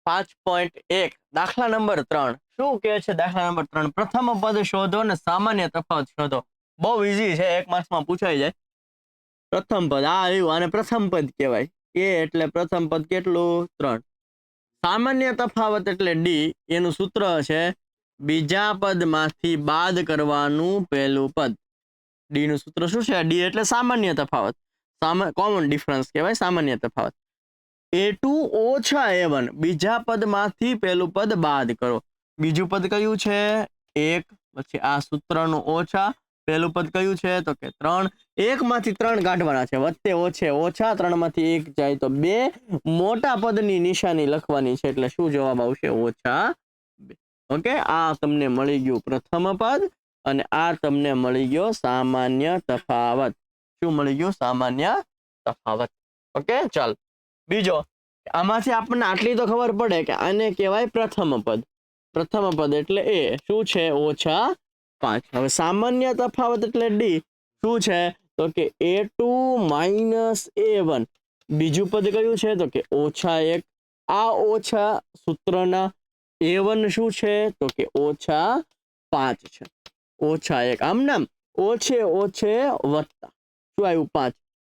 5.1 દાખલા નંબર 3 શું કહે છે? દાખલા નંબર 3 પ્રથમ પદ શોધો અને સામાન્ય તફાવત શોધો. બહુ ઈઝી છે, 1 માર્ક્સમાં પૂછાઈ જાય. પ્રથમ પદ આ આવ્યું, આને પ્રથમ પદ કહેવાય. એ એટલે પ્રથમ પદ કેટલું? 3. સામાન્ય તફાવત એટલે ડી. એનું સૂત્ર છે બીજા પદમાંથી બાદ કરવાનું પહેલું પદ. ડી નું સૂત્ર શું છે? ડી એટલે સામાન્ય તફાવત, કોમન ડિફરન્સ કહેવાય સામાન્ય તફાવત. A2 ઓછા A1 બીજા પદમાંથી પહેલું પદ બાદ કરો. બીજું પદ કયું છે? 1. પછી આ સૂત્રનું ઓછા પહેલું પદ કયું છે? તો કે 3. 1 માંથી 3 કાઢવાના છે, વત્તે ઓછે ઓછા, 3 માંથી 1 જાય તો 2. મોટા પદની નિશાની લખવાની છે, એટલે શું જવાબ આવશે? ઓછા 2. ઓકે, આ તમને મળી ગયું પ્રથમ પદ અને આ તમને મળી ગયો સામાન્ય તફાવત. શું મળી ગયું? સામાન્ય તફાવત. ઓકે, ચાલ બીજો. આમાંથી આપણને આટલી તો ખબર પડે કે આને કહેવાય પ્રથમ પદ. પ્રથમ પદ એટલે એ શું છે? ઓછા 5. હવે સામાન્ય તફાવત એટલે ડી. શું છે? તો કે A2 માઇનસ A1. બીજું પદ કયું છે? તો કે ઓછા 1. આ ઓછા સૂત્રના A1 શું છે? તો કે ઓછા 5 છે. ઓછા 1 આમ નામ ઓછે ઓછે વત્તા શું આવ્યું? 5.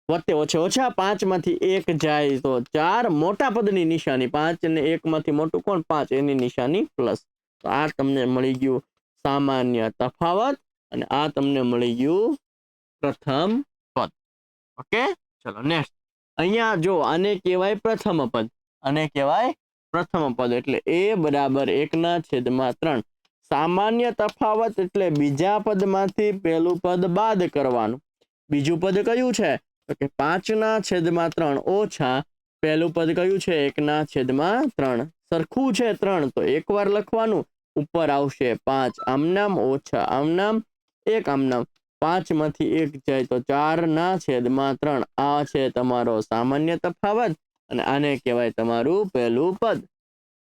વત્તે ઓછે ઓછા, 5 માંથી 1 જાય તો 4. મોટા પદની નિશાની 5 અને 1 માંથી મોટું કોણ? 5. એની નિશાની પ્લસ. તો આ તમને મળી ગયું સામાન્ય તફાવત અને આ તમને મળી ગયું પ્રથમ પદ. ઓકે, ચલો નેક્સ્ટ. અહીંયા જો આને કહેવાય પ્રથમ પદ. આને કહેવાય પ્રથમ પદ એટલે a બરાબર 1/3. સામાન્ય તફાવત એટલે બીજા પદમાંથી પહેલું પદ બાદ કરવાનું. બીજું પદ કયું છે? તો કે 5/3 ઓછા પહેલું પદ કયું છે? 1/3. સરખું છે 3 તો એકવાર લખવાનું, ઉપર આવશે 5 આમનામ ઓછા આમનામ 1 આમનામ. 5 માંથી 1 જાય તો 4/3. આ છે તમારો સામાન્ય તફાવત અને આને કહેવાય તમારું પહેલું પદ.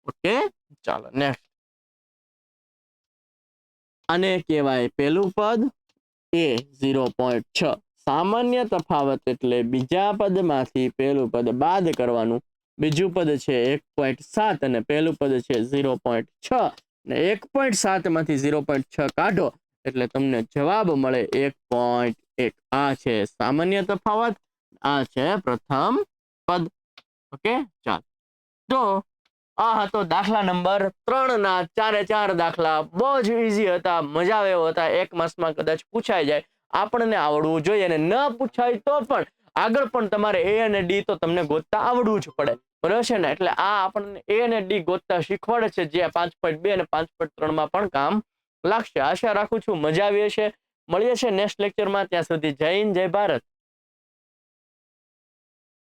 ઓકે, ચાલો નેક્સ્ટ. આને કહેવાય પહેલું પદ એ 0.6. સામાન્ય તફાવત એટલે બીજા પદમાંથી પહેલું પદ બાદ કરવાનું. બીજું પદ છે 1.7 અને પહેલું પદ છે 0.6 ને 1.7 માંથી 0.6 કાઢો એટલે તમને જવાબ મળે 1.1. આ છે સામાન્ય તફાવત, આ છે પ્રથમ પદ. ઓકે, ચાલ. તો આ હતો દાખલા નંબર 3 ના 4 દાખલા. બહુ જ ઈઝી હતા, મજા આવે એવા હતા. 1 માર્ક્સમાં કદાચ પૂછાઈ જાય. આપણને આવડવું જોઈએ અને ન પૂછાય તો પણ આગળ પણ તમારે એ અને ડી તો તમને ગોતતા આવડવું જ પડે, બરાબર છે ને? એટલે આ આપણને એ અને ડી ગોતતા શીખવાડે છે, જે 5.2 અને 5.3 માં પણ કામ લાગશે. આશા રાખું છું મજા આવી હશે. મળીએ છીએ નેક્સ્ટ લેક્ચરમાં. ત્યાં સુધી જય હિન્દ, જય ભારત.